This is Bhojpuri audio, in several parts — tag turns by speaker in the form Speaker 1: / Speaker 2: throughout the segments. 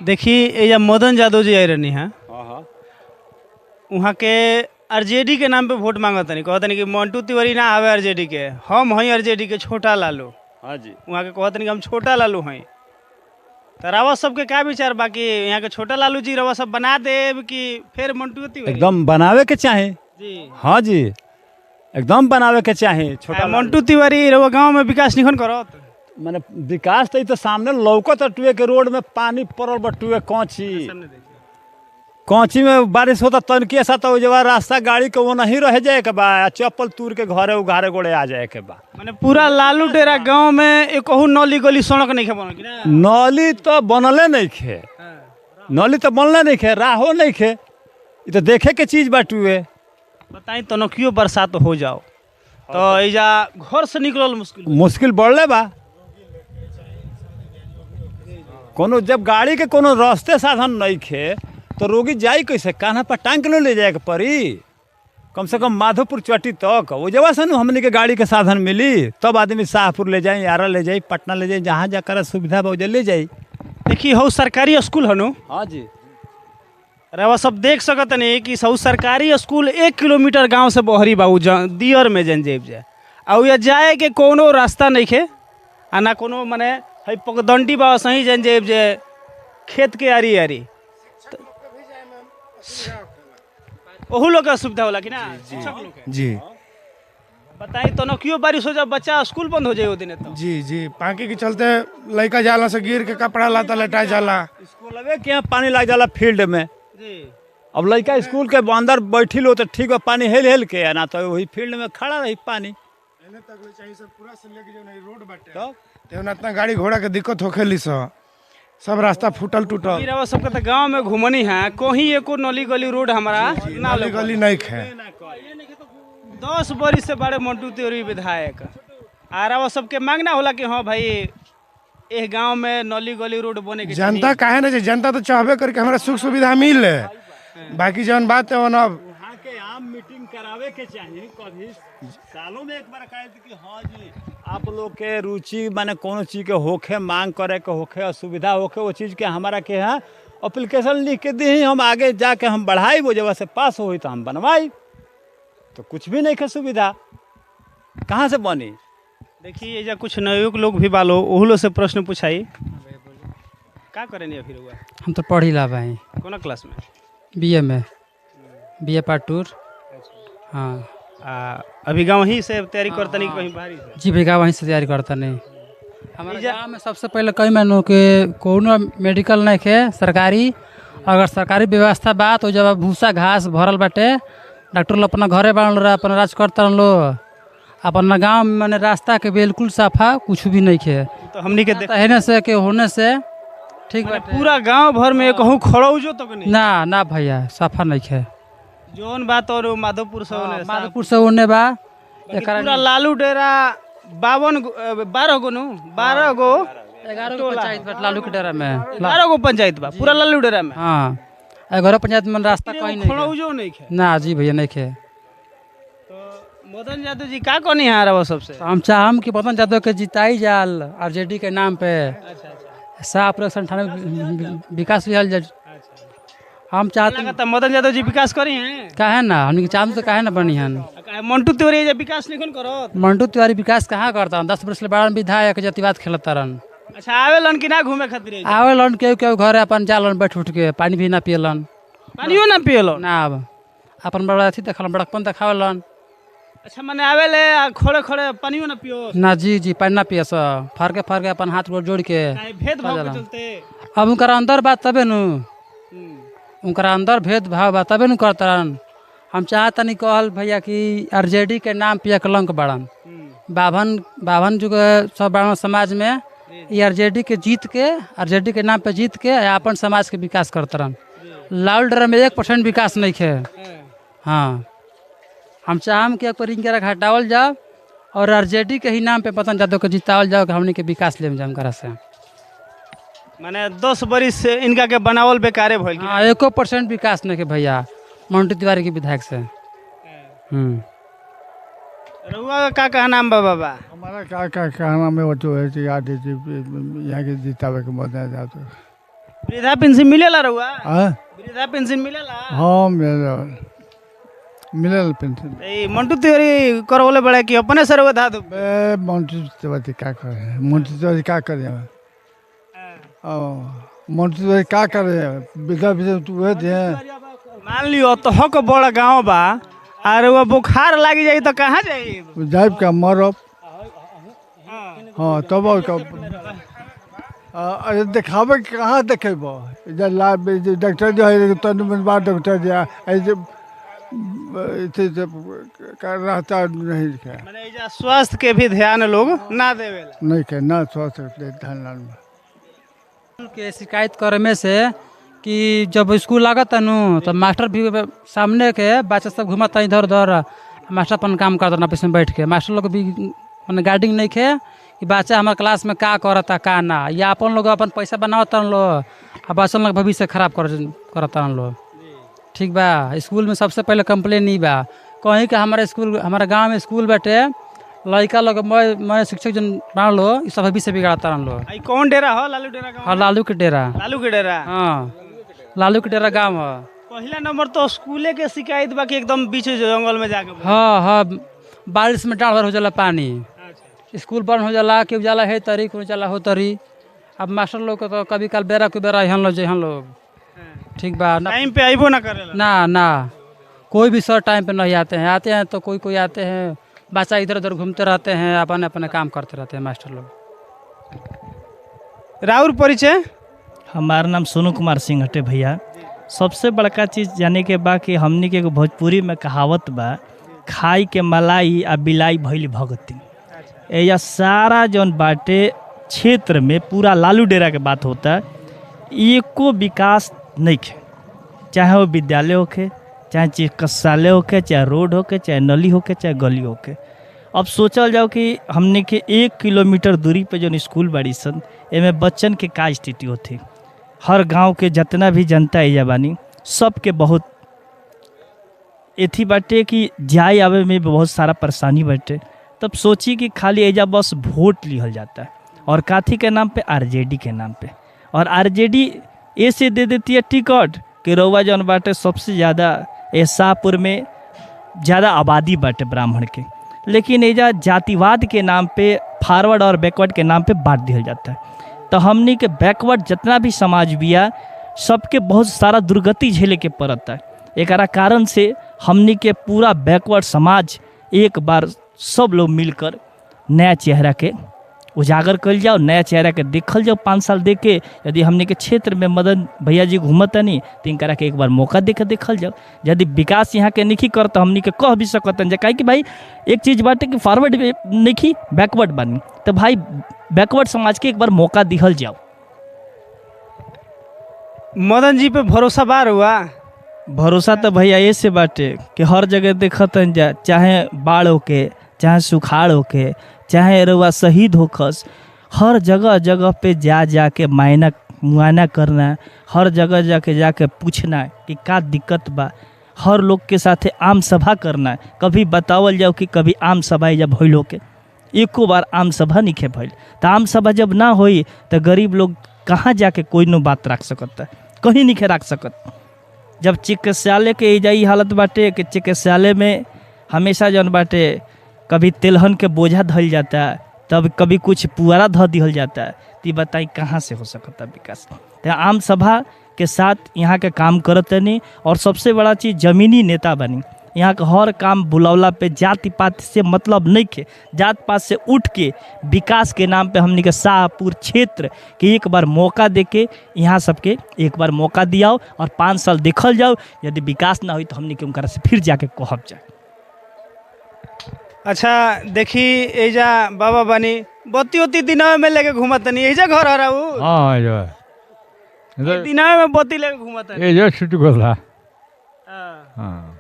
Speaker 1: देखिए ये जब मदन यादव जी आए रहनी है
Speaker 2: हाँ हाँ
Speaker 1: वहाँ के आरजेडी के नाम पे वोट मांगत नहीं कहत नहीं कि मंटू तिवारी ना आवे आरजेडी के हम हई आरजेडी के छोटा लालू
Speaker 2: हाँ जी।
Speaker 1: वहाँ के कहत नहीं कि हम छोटा लालू हई तो रवा सबके क्या विचार बाकी यहाँ के छोटा लालू जी रवा सब बना दे कि फिर मंटू तिवारी
Speaker 2: एकदम बनावे के चाहे।
Speaker 1: जी
Speaker 2: हाँ जी एकदम बनावे के चाहे। छोटा
Speaker 1: मंटू तिवारी रवा गाँव में विकास निखन करत
Speaker 2: माने विकास तो सामने लौकत टुए के रोड में पानी पड़ल बटुए कौची कौची में बारिश होता तनकी सा तो जब रास्ता गाड़ी के वो नहीं रह जाए के बा चप्पल तूर के घरे उघारे गोड़े आ जाए के बा।
Speaker 1: माने पूरा लालू डेरा गांव में एक नली गली सड़क नहीं खे बनल कि ना
Speaker 2: नली तो बनले नहीं खे नली तो बनले नहीं खे राहो नहीं खे ये तो देखे के चीज बाटुए।
Speaker 1: बताई तनकियो बरसात हो जाओ तो एजा घर से निकलल
Speaker 2: मुश्किल बढ़ले बा। कोनो जब गाड़ी के कोनो रास्ते साधन नहीं खे तो रोगी जाई कैसे कान्हा पर टांग के ले जाए के पड़ी कम से कम माधोपुर चौटी तक वो जगह से हमने के गाड़ी के साधन मिली तब आदमी शाहपुर ले जाए यारा ले जाए पटना ले जाए जहाँ जाकर सुविधा बहुत ले जाए।
Speaker 1: देखिए हो सरकारी स्कूल हनु
Speaker 2: हाँ जी
Speaker 1: रवा सब देख सकत नहीं कि सब सरकारी स्कूल 1 किलोमीटर गांव से बहरी बाबू दियर में जंजेब जाए और ये जाए के कोनो रास्ता नहीं खे आ ना कोनो मने है पगदंडी बा सही जंजेब जे खेत के आरी आरी ओहू लोग का सुविधा होला कि ना शिक्षक लोग के
Speaker 3: जी
Speaker 1: बताई तो न क्यों बारिश हो जा बच्चा स्कूल बंद हो जाए वो दिन तो
Speaker 3: जी जी पानी के चलते लड़का जाला से गिर के कपड़ा लाता लटा जाला
Speaker 2: स्कूल के यहाँ पानी लग जाला फील्ड में।
Speaker 1: जी
Speaker 2: अब लड़का स्कूल के अंदर बैठी लो तो ठीक है पानी हेल हेल के ना तो वही फील्ड में खड़ा रही पानी
Speaker 3: पूरा से लेके जो नहीं रोड बाटे तो इतना गाड़ी घोड़ा के दिक्कत होखे ली सब रास्ता फूटल टूटल
Speaker 1: रवा सबके तो गांव में घूमनी है कोही एको नली गली रोड हमारा ना
Speaker 3: नाली गली नहीं खे
Speaker 1: 10 बरिस से बड़े मंटू तिवारी विधायक आ रवा सबके मांगना होला कि हाँ भाई ए गांव में नली गली रोड बने के
Speaker 3: जनता काहे ना जनता तो चाहबे करके हमारा सुख सुविधा मिले बाकी जौन बात है अब
Speaker 2: वहाँ के आम मीटिंग करावे के चाहिए कभी सालों में एक बार कहे कि हाँ जी आप लोग के रुचि माने कोनो चीज के होखे मांग करे के होखे असुविधा होखे वो चीज के हमारा के यहाँ एप्लीकेशन लिख के दी हम आगे जाके हम बढ़ाई वो जगह से पास हो तो हम बनवाई तो कुछ भी नहीं के सुविधा कहाँ से बनी।
Speaker 1: देखिए ये कुछ नवयुवक लोग भी बालो ओहू लोग से प्रश्न पूछाई का करेनी फिर हुआ
Speaker 4: हम तो पढ़ी ला भाई
Speaker 1: कौन क्लास में
Speaker 4: बीए में बीए पार्ट 2। हाँ
Speaker 1: अभी गाँव ही से तैयारी करता नहीं कहीं बाहरी से
Speaker 4: जी भैया वहीं से तैयारी करता नहीं हमारे गाँव में सबसे पहले कई मैनू के कोनो मेडिकल नहीं खे सरकारी अगर सरकारी व्यवस्था बा तो जब भूसा घास भरल बाटे डॉक्टर लोग अपना घरे बांध रहा अपना राज करता लो अपना गाँव में मैंने रास्ता के बिल्कुल साफा कुछ भी नहीं खे
Speaker 1: तो हमनी के
Speaker 4: रहने से के होने से ठीक बाटे
Speaker 1: पूरा गांव भर में कहूँ खड़ौजो तक नहीं
Speaker 4: ना भैया साफा नहीं खे
Speaker 1: जोन बात और माधोपुर से होने
Speaker 4: माधोपुर से होने बा
Speaker 1: पूरा लालू डेरा 12 गो नु 12 गो
Speaker 4: 11 गो पंचायत बा लालू के डेरा में
Speaker 1: 12 गो पंचायत बा पूरा लालू डेरा में।
Speaker 4: हाँ 11 पंचायत में रास्ता कहीं नहीं
Speaker 1: खड़ौजो नहीं खे
Speaker 4: ना जी भैया नहीं खे।
Speaker 1: तो मदन यादव जी का कहनी है रहा सबसे
Speaker 4: हम चाहम कि मदन यादव के जिताई जाल आरजेडी के नाम पे साफ विकास भी जाए हम चाहते हैं।
Speaker 1: मदन यादव जी विकास करी हैं
Speaker 4: काहे ना हमने चाहते तो काहे ना बनी हन
Speaker 1: मंटू तिवारी जे विकास नहीं करो
Speaker 4: मंटू तिवारी विकास कहाँ करता 10 वर्ष ले बड़ा विधायक जतिवाद खेलता रहन।
Speaker 1: अच्छा आवेलन कि ना घूमे खातिर
Speaker 4: आवेलन केहू घर अपन जालन बैठ उठ के पानी भी ना पियलन
Speaker 1: पानियो ना पियलो
Speaker 4: ना अब अपन बड़ा अथी देखलन बड़कपन देखावलन।
Speaker 1: अच्छा मने आवेले खड़े खड़े पानियो ना पियो
Speaker 4: ना जी पानी ना पियस फर के अपन हाथ गोड़ जोड़ के
Speaker 1: भेदभाव के चलते
Speaker 4: अब उनकर अंदर बात तबे नु उनकर अंदर भेदभाव बा तबे नु करतरन। हम चाहतनी कहल भैया कि आरजेडी के नाम पे कलंक बढ़न बाभन जो सब ब्राह्मण समाज में ये आरजेडी के जीत के आरजेडी के नाम पे जीत के अपन समाज के विकास करतरन। लाल डर में 1% विकास नहीं खे। हाँ हम चाहम कि एक रिंग के हटावल जाओ और आरजेडी के ही नाम पे पतन यादव के जितावल जाओ कि हमने के विकास ले जाम करा से
Speaker 1: माने 10 बरिस से इनका के बनावल बेकारे भइल।
Speaker 4: हाँ 1% विकास नहीं के भैया मंटू तिवारी के विधायक से।
Speaker 1: रउआ का नाम बा बाबा
Speaker 3: हमारा का कहना में वो तो है याद है यहाँ के जितावे के मदद
Speaker 1: वृद्धा पेंशन मिलेला रहुआ?
Speaker 5: हाँ
Speaker 1: वृद्धा पेंशन मिलेला?
Speaker 5: हाँ मिलल पेंशन।
Speaker 1: ए मंटू तिवारी करवले बड़े कि अपने सर वो धादु?
Speaker 5: बे मंटू तिवारी का करे, मंटू तिवारी का करे, मंटू तिवारी का करे, बिगा बिगा तू है दे।
Speaker 1: मान लियो तो हक बड़ा गांव बा, अरे वो बुखार लगी जाई तो कहाँ जाई?
Speaker 5: जाइब का मरब। हाँ तब और का अरे दिखावे कहाँ देखेब, इधर लाभ डॉक्टर जो है तनु में बार डॉक्टर जो ऐसे कर रहता नहीं है,
Speaker 1: माने एजा स्वास्थ्य के भी ध्यान लोग ना देवेला।
Speaker 5: नहीं के ना स्वास्थ्य ध्यान में
Speaker 4: के शिकायत करे में से कि जब स्कूल लागत नु तो मास्टर भी सामने के बच्चा सब घुमाता इधर उधर, मास्टर अपन काम करता ना पीछे बैठ के, मास्टर लोग भी मैंने गार्डिंग नहीं खे कि बच्चा हमारे क्लास में का करता का ना, या अपन लोग अपन पैसा बनावता लो आ बच्चा लोग भविष्य खराब करता लो। ठीक बा, स्कूल में सबसे पहले कंप्लेन नहीं बा कहीं कि हमारे स्कूल हमारे गांव में स्कूल बैठे लड़का लोग मैं शिक्षक जन मान लो इस सब भविष्य बिगाड़ता लो।
Speaker 1: आई कौन डेरा हो? लालू डेरा गांव?
Speaker 4: हाँ लालू के डेरा।
Speaker 1: लालू के डेरा?
Speaker 4: हाँ लालू के डेरा गाँव है।
Speaker 1: पहला नंबर तो स्कूले के शिकायत बा कि एकदम बीच जंगल में जाके बोल।
Speaker 4: हाँ हाँ बारिश में डाढ़ भर हो जाला पानी, स्कूल बंद हो जाला, केहू जाला है तरी केहू जाला हो तरी। अब मास्टर लोग को तो कभी कल बेरा के बेरा यहाँ लोग जहाँ लोग ठीक बा ना,
Speaker 1: टाइम पे आइबो ना करेला?
Speaker 4: ना कोई भी सर टाइम पे नहीं आते हैं तो कोई आते हैं, बच्चा इधर उधर घूमते रहते हैं, अपने अपने काम करते रहते हैं मास्टर लोग।
Speaker 1: राउर परिचय?
Speaker 6: हमारा नाम सोनू कुमार सिंह हटे भैया। सबसे बड़का चीज़ जाने के बा कि हमनी के एगो भोजपुरी में कहावत बा, खाई के मलाई आ बिलाई भइल भगती। या सारा जौन बाटे क्षेत्र में पूरा लालू डेरा के बात होता है, एको विकास नहीं खे, चाहे वो विद्यालय होके, चाहे चिकित्सालय होके, चाहे रोड होके, चाहे नली होके, चाहे गली होके। अब सोचल जाओ कि हमने के 1 किलोमीटर दूरी पे जो स्कूल बाड़ी सन, एमे बच्चन के का स्थिति होती। हर गांव के जितना भी जनता एजा बानी सबके बहुत एथी बाटे कि जाए आवे में बहुत सारा परेशानी बाटे। तब सोची कि खाली एजा बस वोट लिहल जाता है, और काथी के नाम पे? आरजेडी के नाम पे। और आरजेडी ऐसे दे देती है टिकट कि रउआ जौन बाटे सबसे ज़्यादा शाहपुर में ज़्यादा आबादी बाटे ब्राह्मण के, लेकिन एजा जातिवाद के नाम पे फॉरवर्ड और बैकवर्ड के नाम पे बांट दिया जाता है। तो हमनी के बैकवर्ड जितना भी समाज बिया सबके बहुत सारा दुर्गति झेले के पड़ता है। एकरा कारण से हमनी के पूरा बैकवर्ड समाज एक बार सब लोग मिलकर नया चेहरा के उजागर कल जाओ, नया चेहरा के देखल जाओ। 5 साल दे के यदि हमने के क्षेत्र में मदन भैया जी घूमता नहीं तो इनकरा के एक बार मौका दे के देखल जाओ। यदि विकास यहाँ के नहीं कर तो हमने के कह भी सकतन जा, काहे कि भाई एक चीज़ बाटे कि फॉरवर्ड नहीं बैकवर्ड बनी, तो भाई बैकवर्ड समाज के एक बार मौका दिहल जाओ।
Speaker 1: मदन जी पे भरोसा बार हुआ?
Speaker 6: भरोसा तो भैया ऐसे बाटे कि हर जगह देखतन जा, चाहे बाढ़ होके, चाहे सुखाड़ होके, चाहे रउआ शहीद होखस, हर जगह जगह पे जा के मुआयना करना, हर जगह जाके पूछना कि का दिक्कत बा, हर लोग के साथे आम सभा करना। कभी बतावल जाओ कि कभी आम सभा जब भइल होके, एको बार आम सभा नहीं भइल। तो आम सभा जब ना होई तो गरीब लोग कहाँ जाके कोई नो बात रख सकता, कहीं नहीं रख सकत। जब चिकित्सालय के एजाई हालत बाटे कि चिकित्सालय में हमेशा जौन बाटे कभी तेलहन के बोझा धल जाता है, तब कभी कुछ पुआरा धो दिहल जाता है, तो बताई कहाँ से हो सकता विकास। तो आम सभा के साथ यहाँ के काम करते नहीं, और सबसे बड़ा चीज़ जमीनी नेता बनी। यहाँ के हर काम बुलौला पे जाति पात से मतलब नहीं खे, जात पात से उठ के विकास के नाम पे हमने के शाहपुर क्षेत्र के एक बार मौका दे के यहाँ सबके एक बार मौका दियाओ, और 5 साल देखल जाओ। यदि विकास ना हुई तो हमने के उनका से फिर जाके कहब जाए।
Speaker 1: अच्छा देखी एजा बाबा बानी बत्ती दिनवा में लेके घूमत नहीं, एजा घर हरा उ?
Speaker 7: हाँ जो
Speaker 1: दिनवा में बत्ती लेके घूमत
Speaker 7: ये जो छुट्टी गोला।
Speaker 1: हाँ।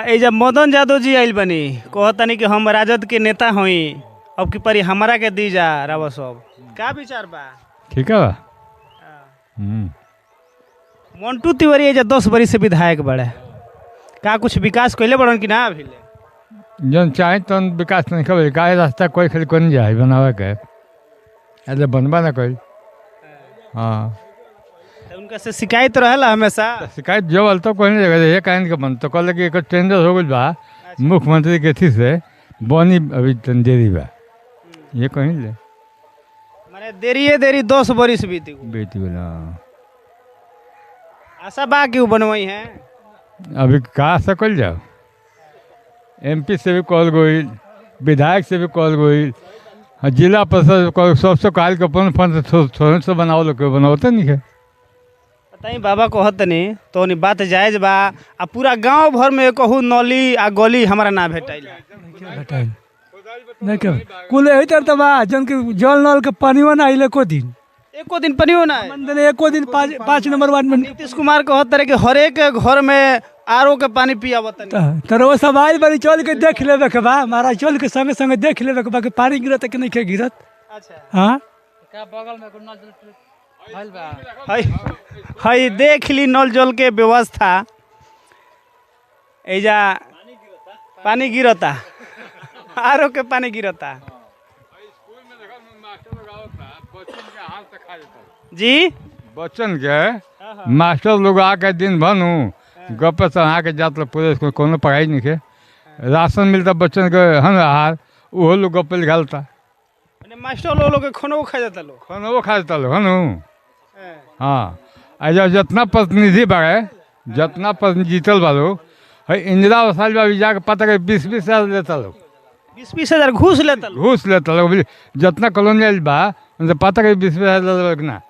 Speaker 1: एजा मदन यादव जी आइल बनी, कहतनी कि हम राजद के नेता हई, अब की परी हमारा के दी जा राव सब, का विचार बा?
Speaker 7: ठीक है बा।
Speaker 1: मंटू तिवारी एजा 10 बरी से विधायक बड़े, का कुछ विकास कैले बड़न कि ना? अभी
Speaker 7: जन चाहे तो विकास नहीं कर, गाय रास्ता कोई खाली कौन जाए बनावे के, ऐसे बनवा ना कोई। हाँ
Speaker 1: तो उनका से शिकायत रहेला हमेशा।
Speaker 7: शिकायत जो वाल तो कोई नहीं जगह ये कहने के मन तो कहले कि एक टेंडर हो गई बा मुख्यमंत्री के थी से बनी अभी देरी बा ये कहीं ले
Speaker 1: माने देरी 10 बरिस बीत गई।
Speaker 7: बेटी बोला
Speaker 1: आशा बा कि उ बनवाई है।
Speaker 7: अभी कहाँ से कल जाओ एमपी से भी कॉल गई विधायक से भी कॉल गई जिला परिषद कॉल सबसे काल के अपन फंड थोड़े से बनाओ लोग बनाते नहीं है
Speaker 1: बताई बाबा कहत नहीं तो नहीं बात जायज बा। आ पूरा गांव भर में कहू नली आ गली हमारा ना भेटाइल।
Speaker 5: हटाई नहीं क्या कुल यही तरह बा जन के जल नल के पानी ना आइले को दिन
Speaker 1: एको दिन पनियो ना है।
Speaker 5: मंदिर एको दिन 5 नंबर वार्ड में
Speaker 1: नीतीश कुमार कहत रहे कि हर एक घर में आरओ के पानी पियावत नहीं।
Speaker 5: तर वो सब आइल बड़ी चल के देख लेबे के बा महाराज चल के संगे संगे देख लेबे के बा कि पानी गिरत कि नहीं के गिरत।
Speaker 1: अच्छा
Speaker 5: हाँ
Speaker 4: क्या बगल में नल भइल बा
Speaker 1: हई हई देख ली नल जल के व्यवस्था एजा पानी गिरता आरओ के पानी गिरता जी
Speaker 7: बच्चन के मास्टर लोग आके दिन भनू गप्पे चढ़ा के जात लोग पूरे स्कूल कोनो पढ़ाई नहीं के राशन मिलता बच्चन के हन आहार वो लोग गप्पे निकालता
Speaker 1: माने मास्टर लोग के खानो खा जाता लोग।
Speaker 7: खाना वो खा जाता लोग हनु हाँ ऐसा जितना प्रतिनिधि बागे जितना प्रतिनिधि जीतल बा लोग है इंदिरा आवास बा जाके पता कर 20-20 हजार लेता लोग
Speaker 1: 20-20 हजार घूस लेता लोग।
Speaker 7: घूस लेता लोग जितना कॉलोनियल बा उनसे पता कर 20-20 हजार लेता लोग ना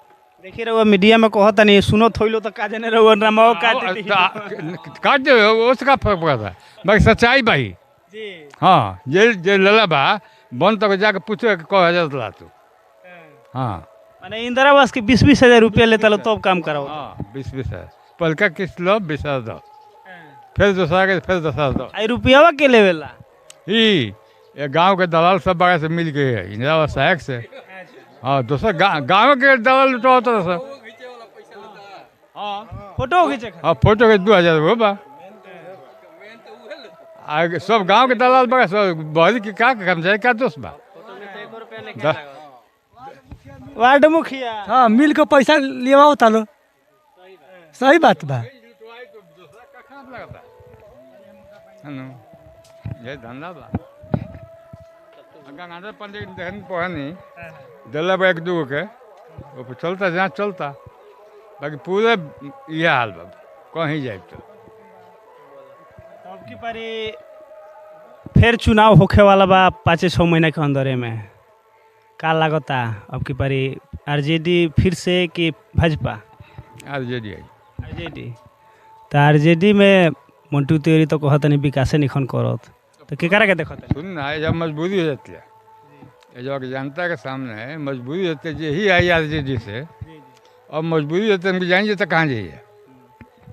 Speaker 1: देखिए रहुआ मीडिया में कहता नहीं सुनो थोइलो तो का जाने रहुआ नामो काट दी।
Speaker 7: काट दे उसका फर्क पड़ता है बाकी सच्चाई भाई
Speaker 1: जी
Speaker 7: हाँ जे लला बा बन तक जाके पूछो कि 1000 ला तू हाँ
Speaker 1: माने इंदिरा आवास के 20-20 हजार रुपया लेता लो तब काम कराओ।
Speaker 7: हाँ 20-20 हजार पलका किस्त लो 20 हजार दो फिर दूसरा के फिर 10 हजार दो
Speaker 1: आई रुपयावा के लेवेला
Speaker 7: ये गांव के दलाल सब बगैर से मिल गए है इंदिरा आवास सहायक से हाँ दूसरा गाँव के दलाल लुटा होता था हाँ
Speaker 1: फोटो खींचे
Speaker 7: हाँ फोटो के 2000 हो बा आगे सब गांव के दलाल बगैर सब बहरी के का काम जाए क्या दोस्त बा
Speaker 1: वार्ड मुखिया
Speaker 5: हाँ मिल के पैसा लेवा होता लो सही बात बा
Speaker 7: ये धंधा बा गंगाधर पंडित देखन पढ़नी दिल्ला बा 1-2 के वो चलता जहाँ चलता बाकी पूरे ये हाल बा कहीं जाए तो
Speaker 1: अब की पारी फिर चुनाव होखे वाला बा 5-6 महीना के अंदर में का लागता अब की पारी आरजेडी फिर से कि भाजपा
Speaker 7: आरजेडी
Speaker 1: आरजेडी तो आरजेडी में मंटू तिवारी तो कहता नहीं विकासे निखन करत तो केकरा के देखत
Speaker 7: सुन ना जब मजबूरी हो जाती है ये जो जनता के सामने है मजबूरी होती है यही आई आरजेडी से अब मजबूरी होती है हम जाएंगे तो कहाँ जाइए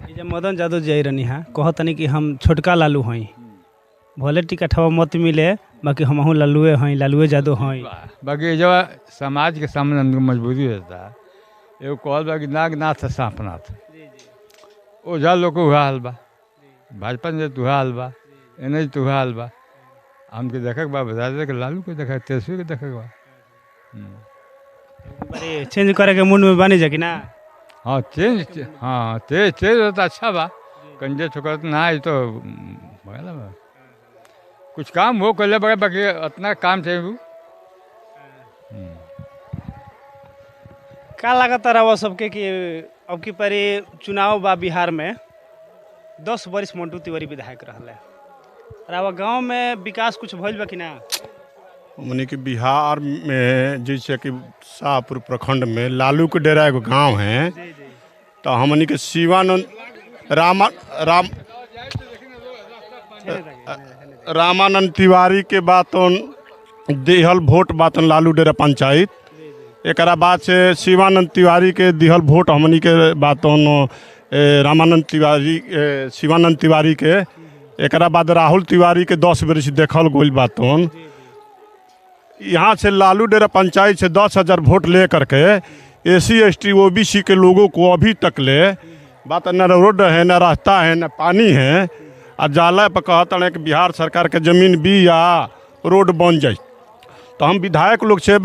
Speaker 1: ये जब मदन यादव जाई रहनी है कहत नहीं कि हम छोटका लालू हई भले टिकटवा मत मिले बाकी हमहू लालुए हई लालुए यादव हई
Speaker 7: बाकी जब समाज के सामने हमको मजबूरी होता है एगो कहल बा कि नागनाथ सांपनाथ ओझा लोग को हुआ हाल बा भाजपा ने तुहा हाल बा एने तुहा हाल बा हमके देखक बा बता दे कि लालू के देखा तेजस्वी के देखक बा
Speaker 1: अरे चेंज करे के मूड में बनी जा कि ना
Speaker 7: हाँ चेंज हाँ तेज होता अच्छा बा कंजे छोकर ना आई तो बगल बा कुछ काम हो कर ले बगैर बाकी इतना काम चाहिए वो
Speaker 1: का लागता रहा सबके कि अब की पारी चुनाव बा बिहार में 10 वर्ष मंटू तिवारी विधायक रहले रावा गांव में विकास कुछ भइल बा कि ना
Speaker 8: मने कि बिहार में जैसे कि शाहपुर प्रखंड में लालू के डेरा एगो गाँव है तो हमनी के शिवानंद रामानंद तिवारी के बातन दिहल वोट बातन लालू डेरा पंचायत एकरा बाद से शिवानंद तिवारी के दिहल वोट हमनी के बातन शिवानंद तिवारी के एकरा बाद राहुल तिवारी के 10 बरिस देखल गोल बातन यहाँ से लालू डेरा पंचायत से 10,000 वोट ले करके SC ST OBC के लोगों को अभी तक ले बात न रोड है न रास्ता है न पानी है और जाला पर कहता है कि बिहार सरकार के ज़मीन भी या रोड बन जाए तो हम विधायक लोग से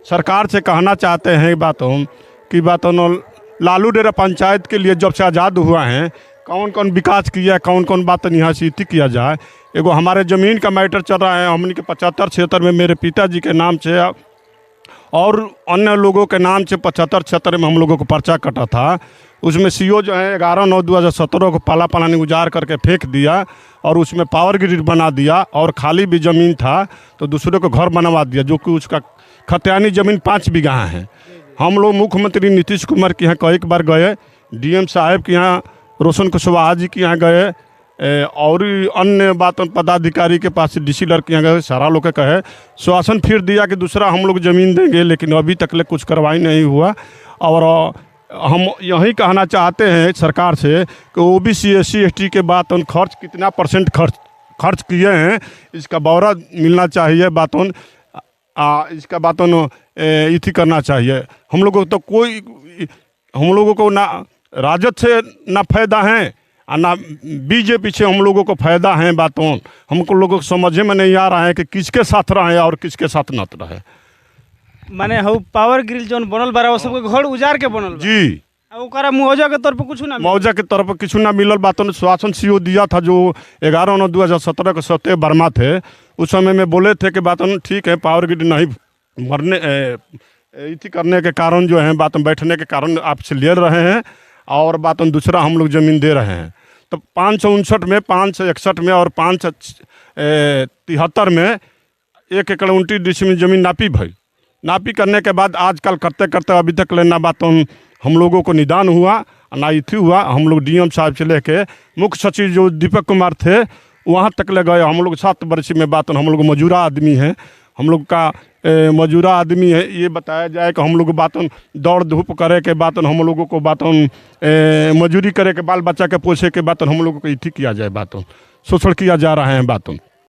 Speaker 8: सरकार से कहना चाहते हैं बात हम कि बात लालू डेरा पंचायत के लिए जब से आज़ाद हुआ है कौन कौन विकास किया, कौन कौन बात यहाँ से किया जाए। एगो हमारे ज़मीन का मैटर चल रहा है, हमने के 75-76 में मेरे पिताजी के नाम से और अन्य लोगों के नाम से 75-76 में हम लोगों को पर्चा कटा था। उसमें सीओ जो है 11/9/2017 को पाला पानी गुजार करके फेंक दिया और उसमें पावर ग्रिड बना दिया और खाली भी ज़मीन था तो दूसरे को घर बनवा दिया, जो कि उसका खतियानी ज़मीन 5 बीघा है। हम लोग मुख्यमंत्री नीतीश कुमार के यहाँ कई बार गए, डीएम साहब के यहाँ, रोशन कुशवाहा जी के यहाँ गए, और अन्य बातों पदाधिकारी के पास डीसी लर के यहाँ गए, सारा लोग के कहे श्वासन फिर दिया कि दूसरा हम लोग ज़मीन देंगे, लेकिन अभी तक ले कुछ कार्रवाई नहीं हुआ। और हम यही कहना चाहते हैं सरकार से कि ओबीसी SC ST के बात खर्च कितना % खर्च किए हैं इसका ब्यौरा मिलना चाहिए। बातों इसका बातों इथी करना चाहिए। हम लोगों को तो हम लोगों को ना राजद से ना फायदा है और ना बीजेपी से हम लोगों को फायदा है। बातों हमको लोगों को समझ में नहीं आ रहा है कि किसके साथ रहे और किसके साथ न रहे।
Speaker 1: माने हउ पावर ग्रिल जोन बनल बारा वो सबके घर उजाड़ के बनल बा।
Speaker 8: जी,
Speaker 1: आ ओकरा मुआवजा के तौर पर कुछ ना
Speaker 8: मुआवजा के तरफ कुछ ना मिलल। बातों श्वासन सीओ दिया था जो 11/9/2017 के सत्य वर्मा थे, उस समय में बोले थे कि बातों ठीक है पावर ग्रिड नहीं मरने इसी करने के कारण जो है बातों बैठने के कारण आपसे ले रहे हैं और बातों दूसरा हम लोग ज़मीन दे रहे हैं। तो 559 में, 561 में और 573 में 1 एकड़ 29 डिसमिल ज़मीन नापी भई। नापी करने के बाद आजकल करते करते अभी तक लेना बातों हम लोगों को निदान हुआ ना इथी हुआ। हम लोग डीएम साहब से लेके मुख्य सचिव जो दीपक कुमार थे वहाँ तक ले गए। हम लोग 7 वर्ष में बातों हम लोग मजूरा आदमी हैं, हम लोग का मजूरा आदमी है। ये बताया जाए कि हम लोग बातों दौड़ धूप करे के बातों हम लोगों को बातों मजूरी करे के बाल बच्चा के पोसे के बातों हम लोगों को इथी किया जाए, बातों शोषण किया जा रहा है। बातों